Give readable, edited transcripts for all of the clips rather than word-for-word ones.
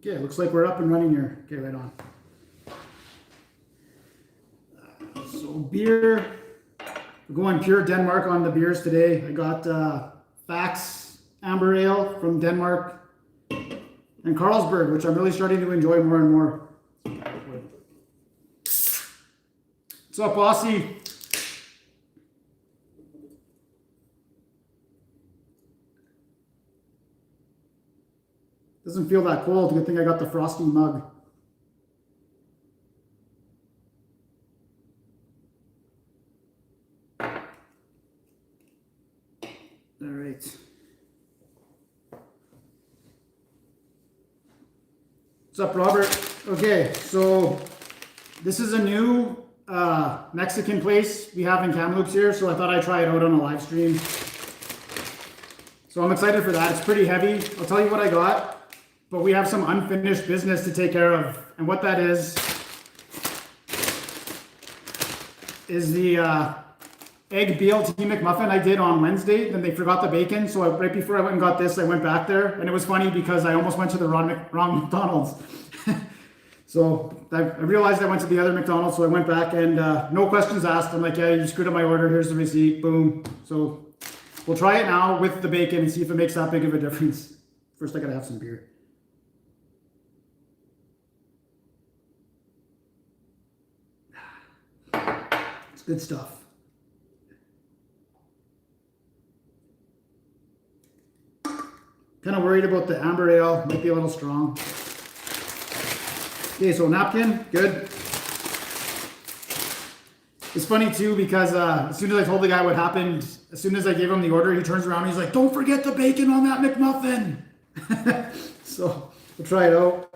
Okay, looks like we're up and running here. Okay, right on. So beer, we're going pure Denmark on the beers today. I got Fax Amber Ale from Denmark and Carlsberg, which I'm really starting to enjoy more and more. What's up, Aussie? Doesn't feel that cold. Good thing I got the frosty mug. All right. What's up, Robert? Okay, so this is a new Mexican place we have in Kamloops here, so I thought I'd try it out on a live stream. So I'm excited for that. It's pretty heavy. I'll tell you what I got. But we have some unfinished business to take care of. And what that is the egg BLT McMuffin I did on Wednesday. Then they forgot the bacon. So right before I went and got this, I went back there. And it was funny because I almost went to the wrong McDonald's. So I realized I went to the other McDonald's. So I went back and no questions asked. I'm like, yeah, you screwed up my order. Here's the receipt. Boom. So we'll try it now with the bacon and see if it makes that big of a difference. First, I got to have some beer. Good stuff. Kind of worried about the amber ale. Might be a little strong. Okay, so napkin, good. It's funny too because as soon as I told the guy what happened, as soon as I gave him the order, he turns around and he's like, "Don't forget the bacon on that McMuffin." So we'll try it out.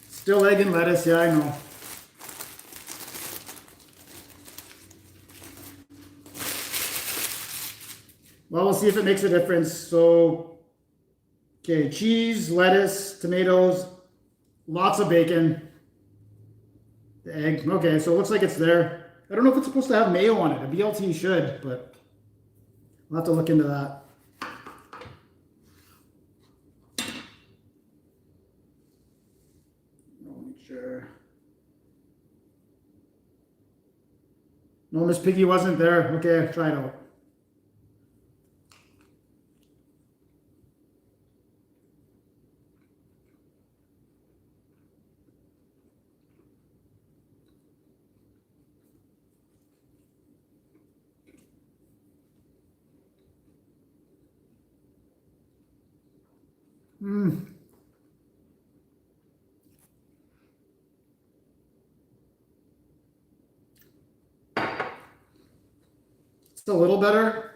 Still egg and lettuce, yeah, I know. Well, we'll see if it makes a difference. So, okay, cheese, lettuce, tomatoes, lots of bacon, the egg. Okay, so it looks like it's there. I don't know if it's supposed to have mayo on it. A BLT should, but we'll have to look into that. I'll make sure. No, Miss Piggy wasn't there. Okay, try it out. It's a little better.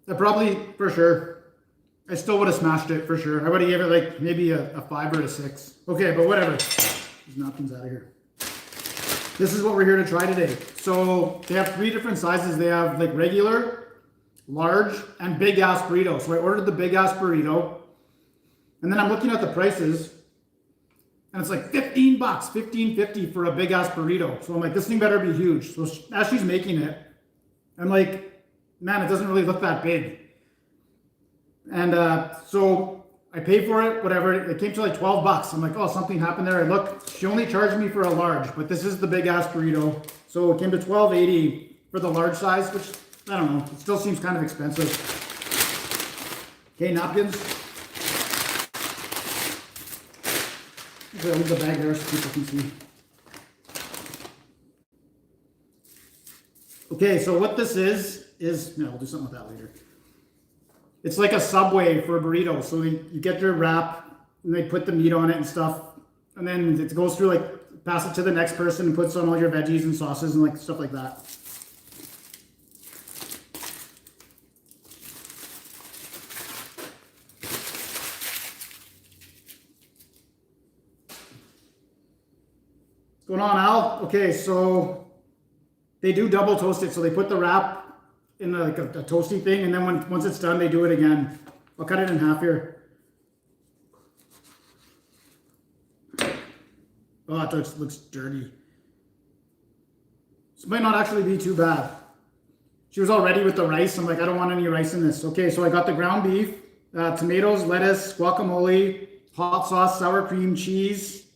I probably, for sure, I still would have smashed it for sure. I would have gave it like maybe a 5 or a 6. Okay, but whatever. These napkins out of here. This is what we're here to try today. So they have 3 different sizes. They have like regular, large, and big ass burrito. So I ordered the big ass burrito. And then I'm looking at the prices. And it's like $15, $15.50 for a big ass burrito. So I'm like, this thing better be huge. So as she's making it, I'm like, man, it doesn't really look that big. And so I paid for it, whatever. It came to like $12. I'm like, oh, something happened there. I look, she only charged me for a large, but this is the big ass burrito. So it came to $12.80 for the large size, which I don't know. It still seems kind of expensive. Okay, napkins. I'll leave the bag there so people can see. Okay, so what this is, no, we'll do something with that later. It's like a Subway for a burrito. So you get your wrap, and they put the meat on it and stuff, and then it goes through like, pass it to the next person and puts on all your veggies and sauces and like stuff like that. What's going on, Al? Okay, so they do double toast it. So they put the wrap in like a toasty thing, and then once it's done, they do it again. I'll cut it in half here. Oh, it looks dirty. This might not actually be too bad. She was all ready with the rice. I'm like, I don't want any rice in this. Okay, so I got the ground beef, tomatoes, lettuce, guacamole, hot sauce, sour cream, cheese,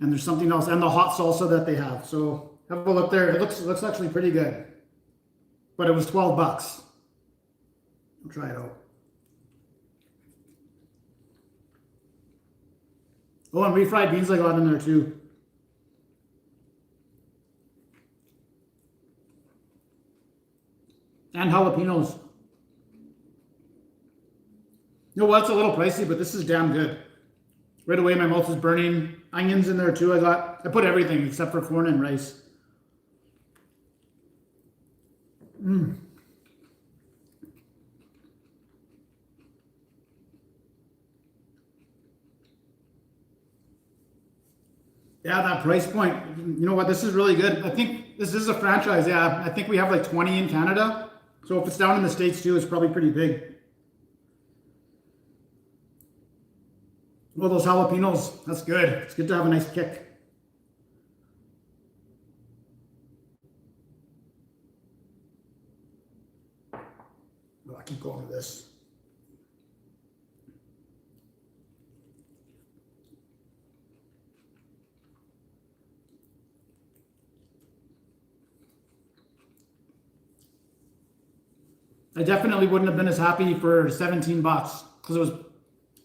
and there's something else, and the hot salsa that they have. So have a look there. It looks actually pretty good. But it was 12 bucks. I'll try it out. Oh, and refried beans I got in there too. And jalapenos. You know what? It's a little pricey, but this is damn good. Right away, my mouth is burning. Onions in there too. I put everything except for corn and rice. Yeah, that price point. You know what? This is really good. I think this is a franchise. Yeah, I think we have like 20 in Canada. So if it's down in the States too, it's probably pretty big. Oh, those jalapenos. That's good. It's good to have a nice kick. Oh, I keep going with this. I definitely wouldn't have been as happy for 17 bucks because it was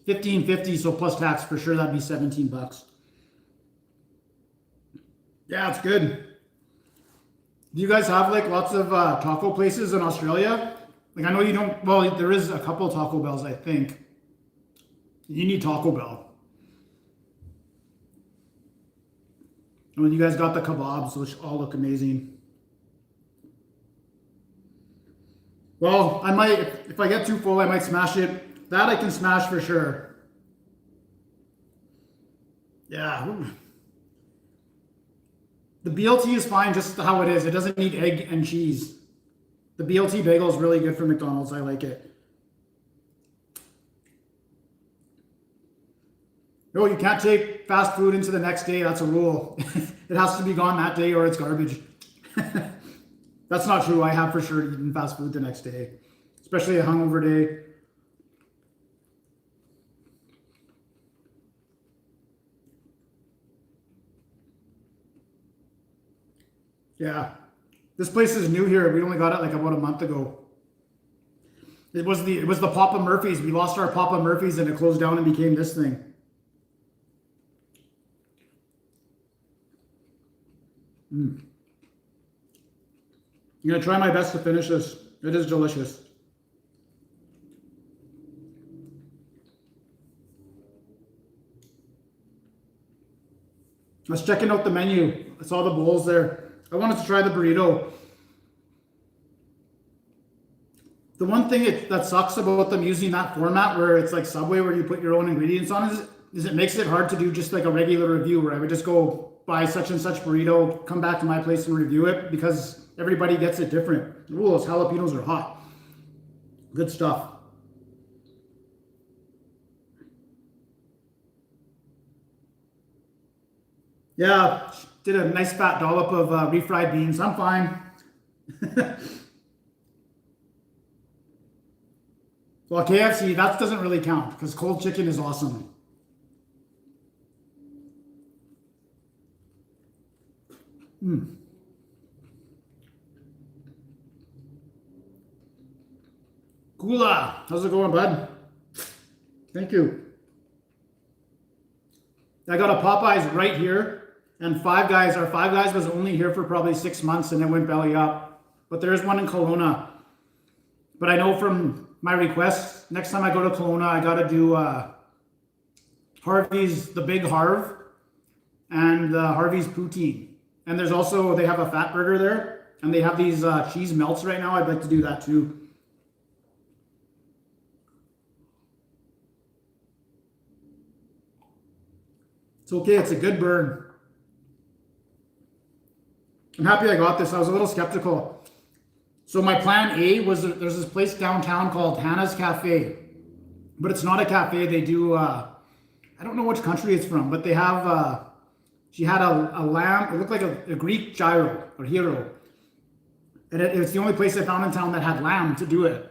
15.50, so plus tax for sure that'd be 17 bucks. Yeah, it's good. Do you guys have like lots of taco places in Australia? Like I know you don't, well, there is a couple Taco Bells, I think. You need Taco Bell. And you guys got the kebabs, which all look amazing. Well, I might, if I get too full, I might smash it. That I can smash for sure. Yeah. Ooh. The BLT is fine just how it is. It doesn't need egg and cheese. The BLT bagel is really good for McDonald's. I like it. No, you can't take fast food into the next day. That's a rule. It has to be gone that day or it's garbage. That's not true. I have for sure eaten fast food the next day, especially a hungover day. Yeah. This place is new here. We only got it like about a month ago. It was the Papa Murphy's. We lost our Papa Murphy's and it closed down and became this thing. I'm going to try my best to finish this. It is delicious. I was checking out the menu. I saw the bowls there. I wanted to try the burrito. The one thing that sucks about them using that format where it's like Subway where you put your own ingredients on is it makes it hard to do just like a regular review where I would just go buy such and such burrito, come back to my place and review it because everybody gets it different. Ooh, those jalapenos are hot. Good stuff. Yeah, did a nice fat dollop of refried beans. I'm fine. Well, KFC, that doesn't really count because cold chicken is awesome. Gula, how's it going, bud? Thank you. I got a Popeyes right here, and Five Guys. Our Five Guys was only here for probably 6 months, and it went belly up. But there's one in Kelowna. But I know from my requests, next time I go to Kelowna, I got to do Harvey's, the Big Harv, and Harvey's Poutine. And there's also, they have a fat burger there, and they have these cheese melts right now. I'd like to do that too. It's okay, it's a good burn. I'm happy I got this. I was a little skeptical. So my plan A was there's this place downtown called Hannah's Cafe, but it's not a cafe. They do, I don't know which country it's from, but they have, she had a lamb, it looked like a Greek gyro or hero. And it was the only place I found in town that had lamb to do it.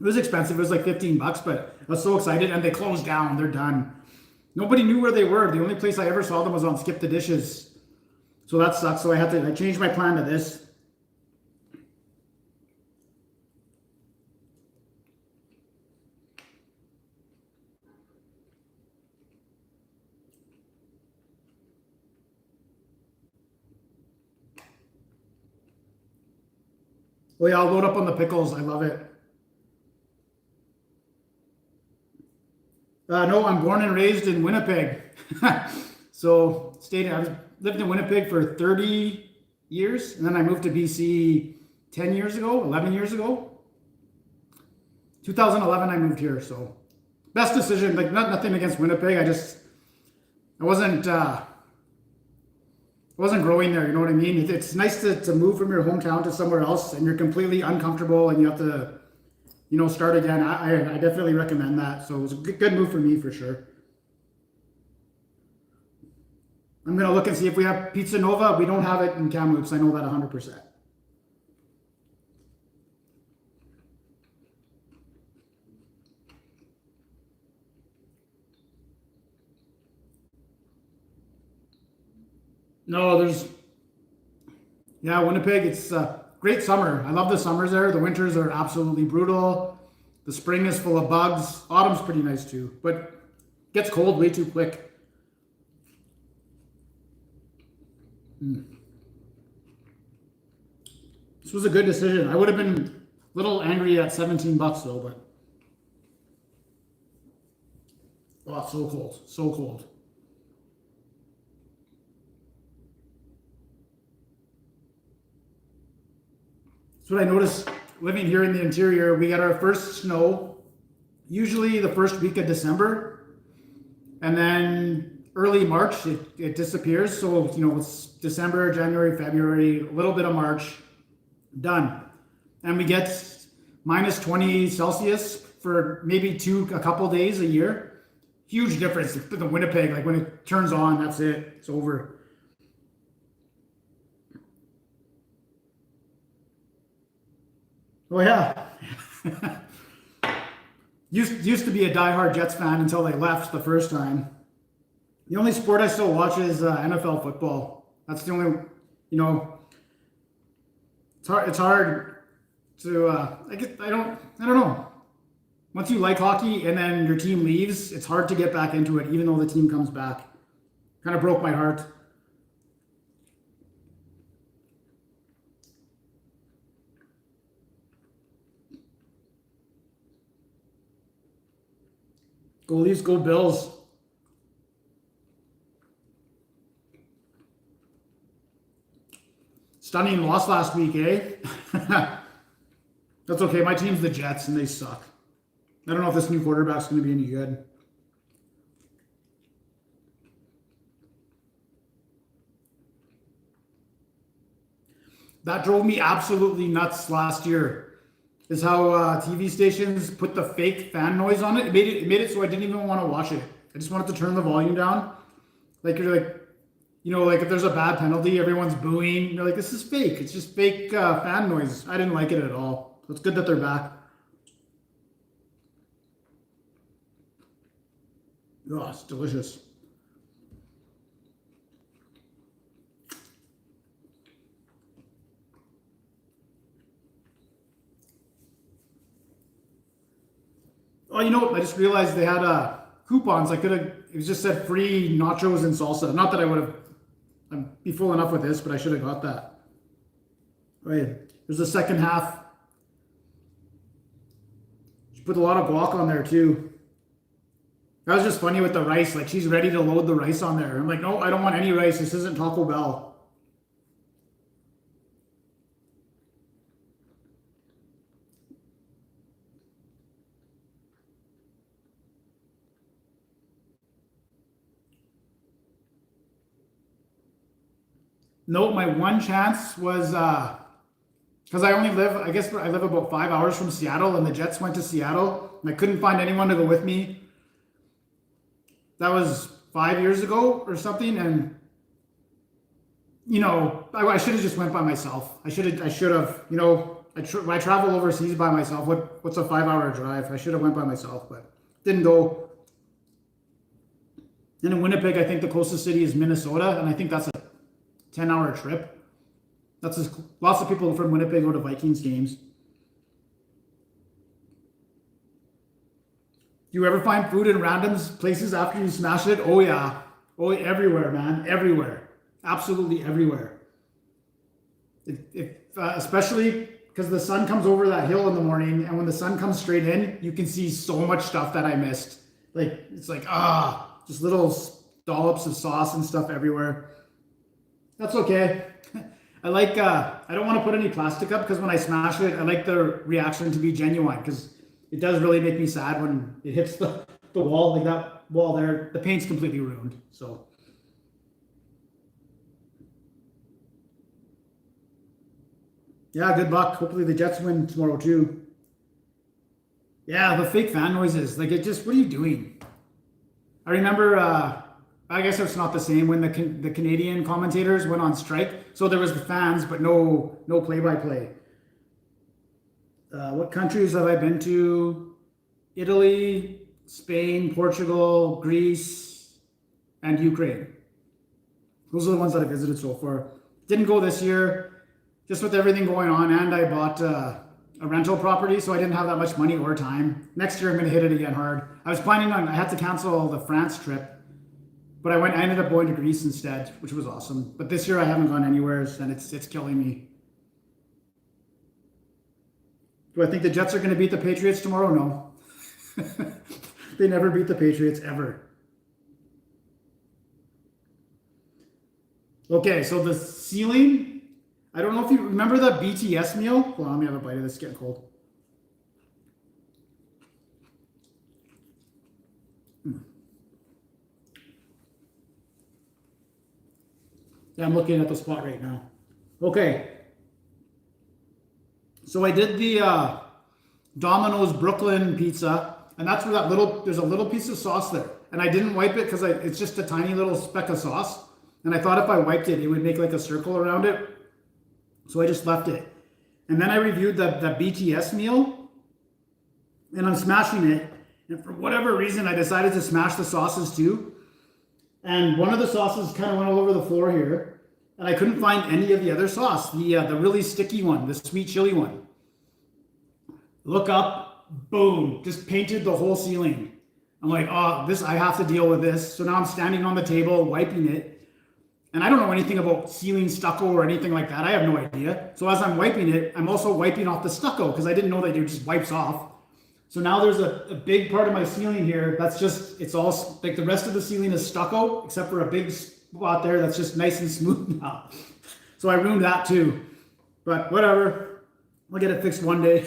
It was expensive. It was like $15, but I was so excited, and they closed down. They're done. Nobody knew where they were. The only place I ever saw them was on Skip the Dishes. So that sucks. So I changed my plan to this. Oh yeah, I'll load up on the pickles. I love it. No, I'm born and raised in Winnipeg. So lived in Winnipeg for 30 years, and then I moved to BC 10 years ago, 11 years ago. 2011 I moved here, so best decision. Like nothing against Winnipeg. I wasn't growing there, you know what I mean? It's nice to move from your hometown to somewhere else, and you're completely uncomfortable and you have to, start again. I definitely recommend that. So it was a good move for me for sure. I'm going to look and see if we have Pizza Nova. We don't have it in Kamloops. I know that 100%. No, Winnipeg, it's a great summer. I love the summers there. The winters are absolutely brutal. The spring is full of bugs. Autumn's pretty nice too, but it gets cold way too quick. This was a good decision. I would have been a little angry at $17 though, but oh, so cold, so cold. That's what I noticed living here in the interior. We got our first snow usually the first week of December, and then early March it disappears. So it's December, January, February, a little bit of March, done. And we get minus 20 Celsius for maybe a couple days a year. Huge difference. The Winnipeg, like when it turns on, that's it. It's over. Oh yeah. used to be a diehard Jets fan until they left the first time. The only sport I still watch is NFL football. That's the only, it's hard to I don't know. Once you like hockey and then your team leaves, it's hard to get back into it, even though the team comes back. Kind of broke my heart. Go Leafs, go Bills. Stunning loss last week, eh? That's okay. My team's the Jets, and they suck. I don't know if this new quarterback's going to be any good. That drove me absolutely nuts last year. Is how TV stations put the fake fan noise on it. It made it so I didn't even want to watch it. I just wanted to turn the volume down. Like you're like, like if there's a bad penalty, everyone's booing. You're like, this is fake. It's just fake fan noise. I didn't like it at all. So it's good that they're back. Oh, it's delicious. Oh, I just realized they had coupons. It just said free nachos and salsa. Not that I'd be full enough with this, but I should have got that. Right. There's the second half. She put a lot of guac on there too. That was just funny with the rice. Like she's ready to load the rice on there. I'm like, no, I don't want any rice. This isn't Taco Bell. No, my one chance was because I guess I live about 5 hours from Seattle, and the Jets went to Seattle, and I couldn't find anyone to go with me. That was 5 years ago or something, and I should have just went by myself. I should have, you know, when I travel overseas by myself, what's a 5-hour drive? I should have went by myself, but didn't go. And in Winnipeg, I think the closest city is Minnesota, and I think that's a 10-hour trip. Lots of people from Winnipeg go to Vikings games. Do you ever find food in random places after you smash it? Oh yeah. Oh, everywhere, man. Everywhere. Absolutely everywhere. Especially because the sun comes over that hill in the morning, and when the sun comes straight in, you can see so much stuff that I missed. Like, it's like, just little dollops of sauce and stuff everywhere. That's okay. I like, I don't want to put any plastic up because when I smash it, I like the reaction to be genuine because it does really make me sad when it hits the wall, like that wall there. The paint's completely ruined, so. Yeah, good luck. Hopefully the Jets win tomorrow too. Yeah, the fake fan noises. Like, it just, what are you doing? I remember, I guess it's not the same when the Canadian commentators went on strike. So there was the fans, but no play-by-play. What countries have I been to? Italy, Spain, Portugal, Greece, and Ukraine. Those are the ones that I visited so far. Didn't go this year, just with everything going on, and I bought a rental property, so I didn't have that much money or time. Next year, I'm going to hit it again hard. I had to cancel the France trip, but I ended up going to Greece instead, which was awesome. But this year, I haven't gone anywhere, and it's killing me. Do I think the Jets are going to beat the Patriots tomorrow? No. They never beat the Patriots, ever. Okay, so the ceiling, I don't know if you remember the BTS meal. Hold on, let me have a bite of this. It's getting cold. Yeah, I'm looking at the spot right now. Okay. So I did the Domino's Brooklyn pizza, and that's where there's a little piece of sauce there. And I didn't wipe it because it's just a tiny little speck of sauce. And I thought if I wiped it, it would make like a circle around it. So I just left it. And then I reviewed the BTS meal, and I'm smashing it. And for whatever reason, I decided to smash the sauces too. And one of the sauces kind of went all over the floor here. And I couldn't find any of the other sauce, the really sticky one, the sweet chili one. Look up, boom, just painted the whole ceiling. I'm like, oh, I have to deal with this. So now I'm standing on the table, wiping it. And I don't know anything about ceiling stucco or anything like that. I have no idea. So as I'm wiping it, I'm also wiping off the stucco because I didn't know that it just wipes off. So now there's a big part of my ceiling here that's just, it's all, like the rest of the ceiling is stucco, except for a big spot there that's just nice and smooth now. So I ruined that too. But whatever, I'll get it fixed one day.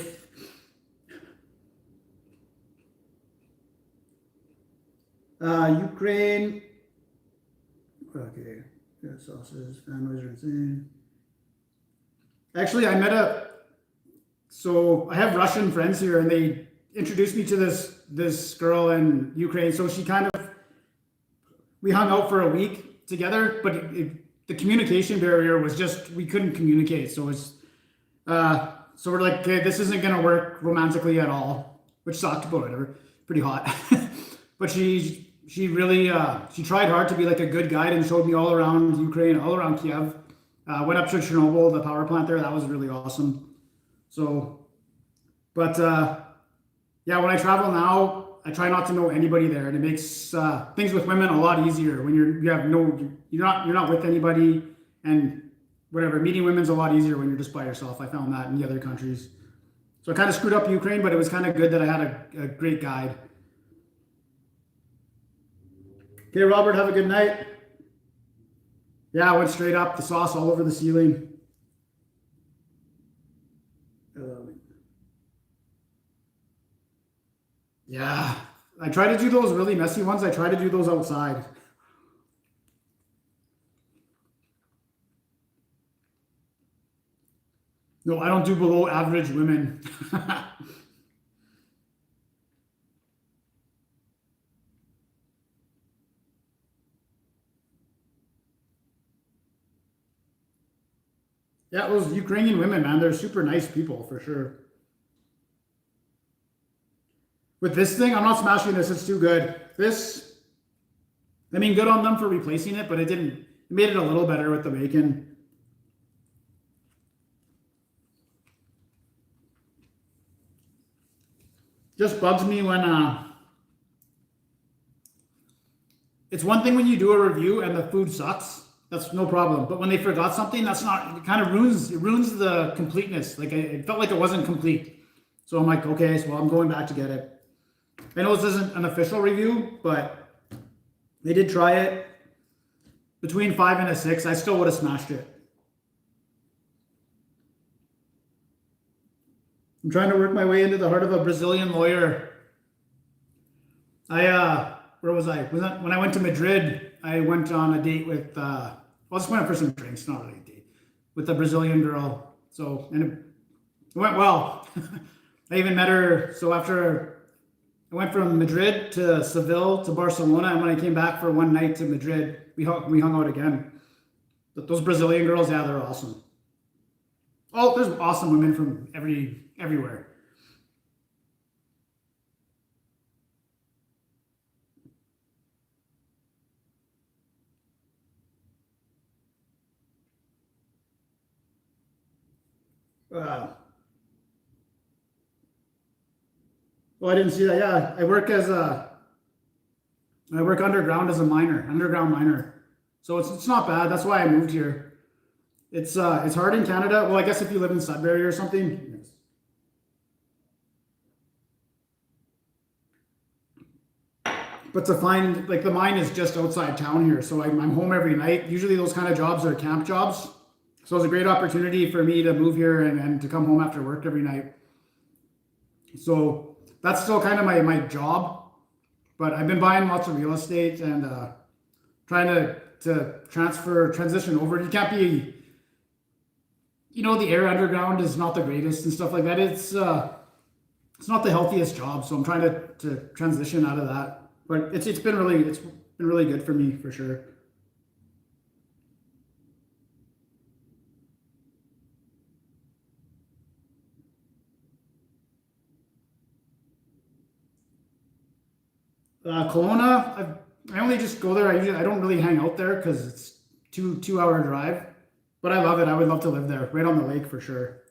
Ukraine. Okay, yeah, sauces, families are insane. Actually, so I have Russian friends here, and they introduced me to this girl in Ukraine. So we hung out for a week together, but the communication barrier was just, we couldn't communicate. So so we're like, okay, this isn't gonna work romantically at all, which sucked, but whatever. Pretty hot. But she really she tried hard to be like a good guide and showed me all around Ukraine, all around Kiev. Went up to Chernobyl, the power plant there. That was really awesome. So, but yeah, when I travel now, I try not to know anybody there, and it makes things with women a lot easier when you're not with anybody, and whatever. Meeting women's a lot easier when you're just by yourself. I found that in the other countries. So I kind of screwed up Ukraine, but it was kind of good that I had a great guide. Okay, Robert, have a good night. Yeah, I went straight up, the sauce all over the ceiling. Yeah, I try to do those really messy ones. I try to do those outside. No, I don't do below average women. Yeah, those Ukrainian women, man, they're super nice people for sure. With this thing, I'm not smashing this. It's too good. This, I mean, good on them for replacing it, but it didn't. It made it a little better with the bacon. Just bugs me when it's one thing when you do a review and the food sucks. That's no problem. But when they forgot something, that's not. It kind of ruins the completeness. Like it felt like it wasn't complete. So I'm like, okay, so I'm going back to get it. I know this isn't an official review, but they did try it. Between 5 and a 6, I still would have smashed it. I'm trying to work my way into the heart of a Brazilian lawyer. Where was I? When I went to Madrid, I went on a date with, well, I just went out for some drinks, not really a date, with a Brazilian girl. So, and it went well. I even met her, so after I went from Madrid to Seville to Barcelona, and when I came back for one night to Madrid, we hung out again. But those Brazilian girls, yeah, they're awesome. Oh, there's awesome women from everywhere. Uh, oh, I didn't see that. Yeah, I work underground as a underground miner. So it's not bad. That's why I moved here. It's hard in Canada. Well, I guess if you live in Sudbury or something. But to find, like, the mine is just outside town here, so I'm home every night. Usually those kind of jobs are camp jobs. So it's a great opportunity for me to move here and to come home after work every night. So that's still kind of my job. But I've been buying lots of real estate and trying to transition over. You can't be, the air underground is not the greatest and stuff like that. It's not the healthiest job, so I'm trying to transition out of that. But it's been really good for me for sure. Kelowna, I only just go there. I don't really hang out there because it's 2 hour drive. But I love it. I would love to live there, right on the lake for sure.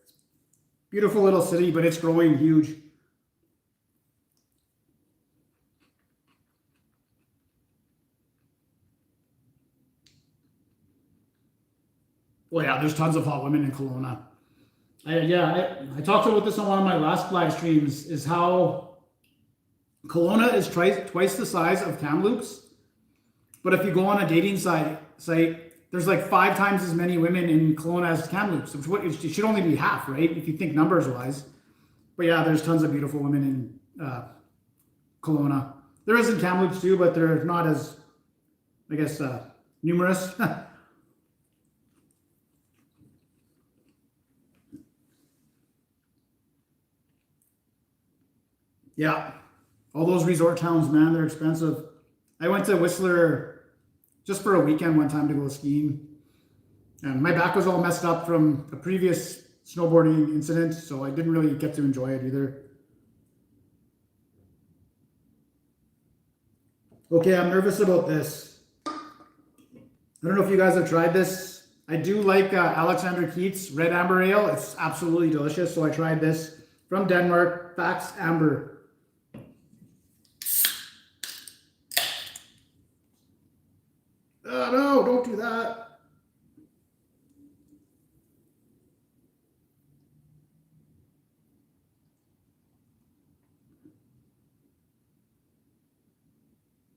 Beautiful little city, but it's growing huge. Well, yeah, there's tons of hot women in Kelowna. I talked about this on one of my last live streams. Is how Kelowna is twice the size of Kamloops, but if you go on a dating site, there's like 5 times as many women in Kelowna as Kamloops. It should only be half, right? If you think numbers wise. But yeah, there's tons of beautiful women in Kelowna. There is in Kamloops too, but they're not as, I guess, numerous. Yeah, all those resort towns, man, they're expensive. I went to Whistler just for a weekend one time to go skiing. And my back was all messed up from a previous snowboarding incident, so I didn't really get to enjoy it either. Okay, I'm nervous about this. I don't know if you guys have tried this. I do like Alexander Keith's Red Amber Ale. It's absolutely delicious, so I tried this from Denmark, Fax Amber. Oh, no, don't do that.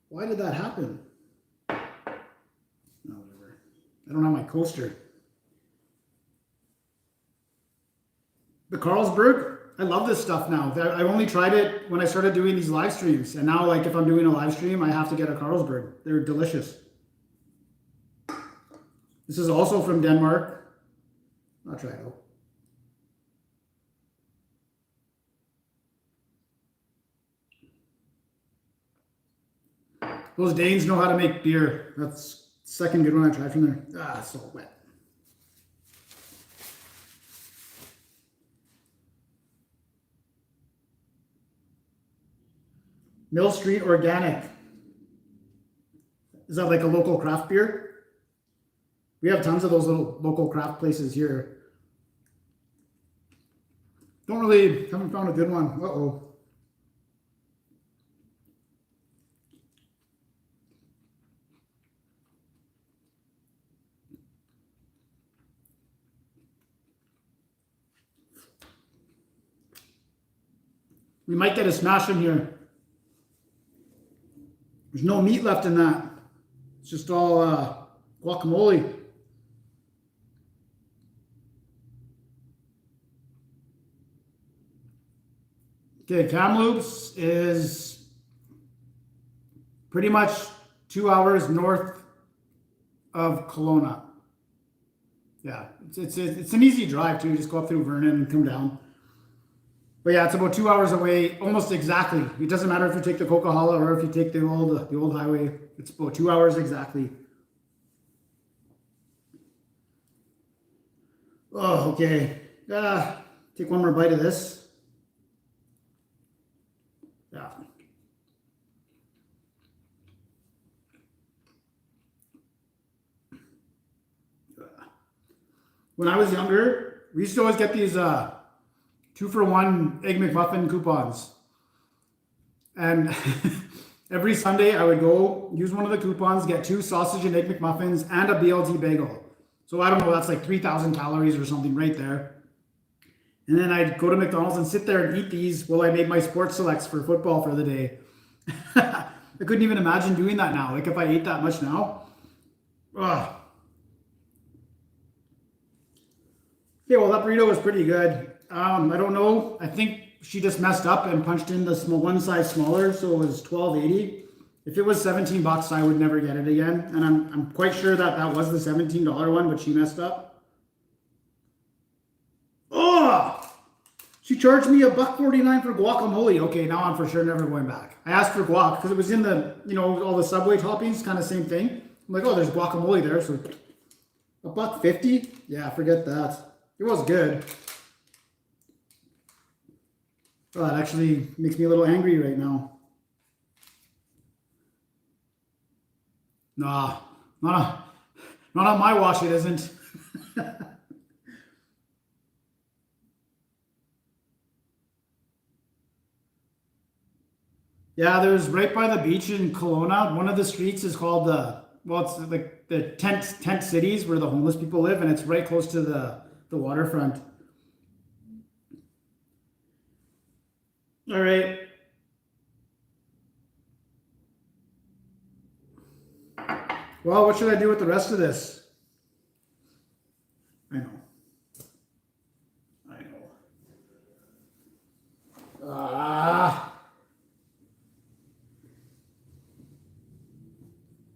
Why did that happen? No, whatever. I don't have my coaster. The Carlsberg, I love this stuff now. I only tried it when I started doing these live streams. And now, like, if I'm doing a live stream, I have to get a Carlsberg. They're delicious. This is also from Denmark. I'll try it out. Those Danes know how to make beer. That's the second good one I tried from there. Ah, it's so wet. Mill Street Organic. Is that like a local craft beer? We have tons of those little local craft places here. Haven't found a good one. Uh-oh. We might get a smash in here. There's no meat left in that. It's just all guacamole. Okay, Kamloops is pretty much 2 hours north of Kelowna. Yeah, it's an easy drive too. Just go up through Vernon and come down. But yeah, it's about 2 hours away, almost exactly. It doesn't matter if you take the Coquihalla or if you take the old highway. It's about 2 hours exactly. Oh, okay. Take one more bite of this. Yeah. When I was younger, we used to always get these 2-for-1 Egg McMuffin coupons. And every Sunday I would go use one of the coupons, get 2 sausage and egg McMuffins and a BLT bagel. So I don't know, that's like 3,000 calories or something right there. And then I'd go to McDonald's and sit there and eat these while I made my sports selects for football for the day. I couldn't even imagine doing that now. Like if I ate that much now. Ugh. Okay, well that burrito was pretty good. I don't know. I think she just messed up and punched in the one size smaller, so it was $12.80. If it was $17, I would never get it again. And I'm quite sure that was the $17 one, but she messed up. Oh! She charged me $1.49 for guacamole. Okay, now I'm for sure never going back. I asked for guac because it was in the, all the Subway toppings, kind of same thing. I'm like, oh, there's guacamole there, so $1.50? Yeah, forget that. It was good. Oh, it actually makes me a little angry right now. Nah, not on my watch it isn't. Yeah, there's right by the beach in Kelowna. One of the streets is called it's like the tent cities where the homeless people live, and it's right close to the waterfront. All right. Well, what should I do with the rest of this? I know.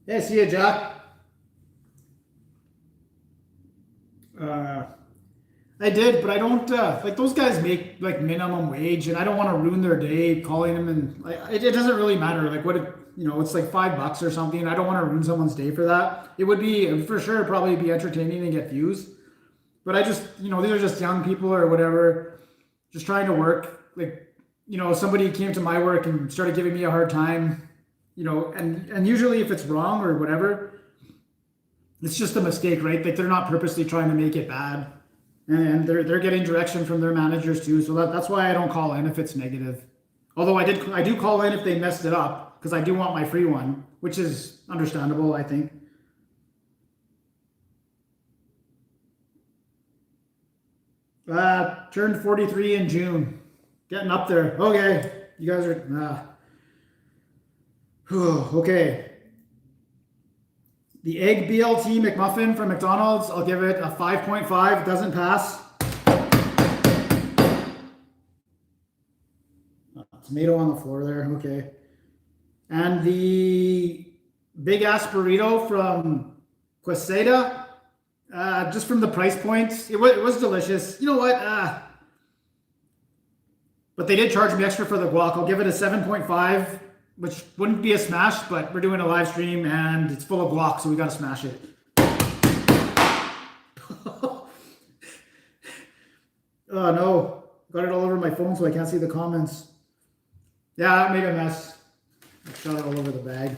Yeah, see you, Jack. I did, but I don't like those guys make like minimum wage, and I don't want to ruin their day calling them, and like it doesn't really matter. Like what if, it's like $5 or something. I don't want to ruin someone's day for that. It would be for sure probably be entertaining and get views, but I just these are just young people or whatever, just trying to work. Like somebody came to my work and started giving me a hard time, and usually if it's wrong or whatever, it's just a mistake, right? Like they're not purposely trying to make it bad. And they're getting direction from their managers too, so that's why I don't call in if it's negative. Although I do call in if they messed it up, because I do want my free one, which is understandable, I think. Turned 43 in June, getting up there. Okay, you guys are okay. The egg BLT McMuffin from McDonald's, I'll give it a 5.5. It doesn't pass. Tomato on the floor there. Okay. And the big ass burrito from Quesada, just from the price point, it was delicious. You know what? But they did charge me extra for the guac. I'll give it a 7.5. Which wouldn't be a smash, but we're doing a live stream and it's full of guac, so we got to smash it. Oh no, got it all over my phone so I can't see the comments. Yeah, that made a mess. I shot it all over the bag.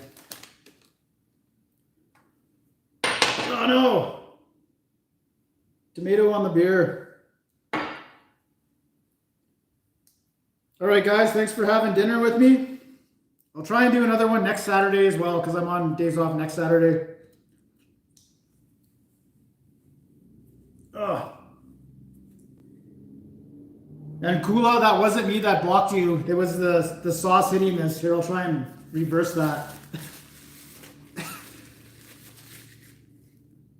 Oh no! Tomato on the beer. All right, guys, thanks for having dinner with me. I'll try and do another one next Saturday as well because I'm on days off next Saturday. Ugh. And Kula, that wasn't me that blocked you. It was the sauce hitting this. Here, I'll try and reverse that.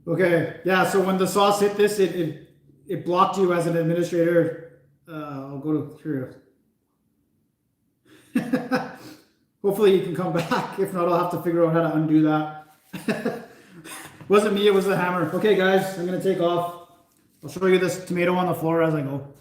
Okay, yeah, so when the sauce hit this, it blocked you as an administrator. I'll go to here. Hopefully you can come back. If not, I'll have to figure out how to undo that. Wasn't me, it was the hammer. Okay, guys, I'm going to take off. I'll show you this tomato on the floor as I go.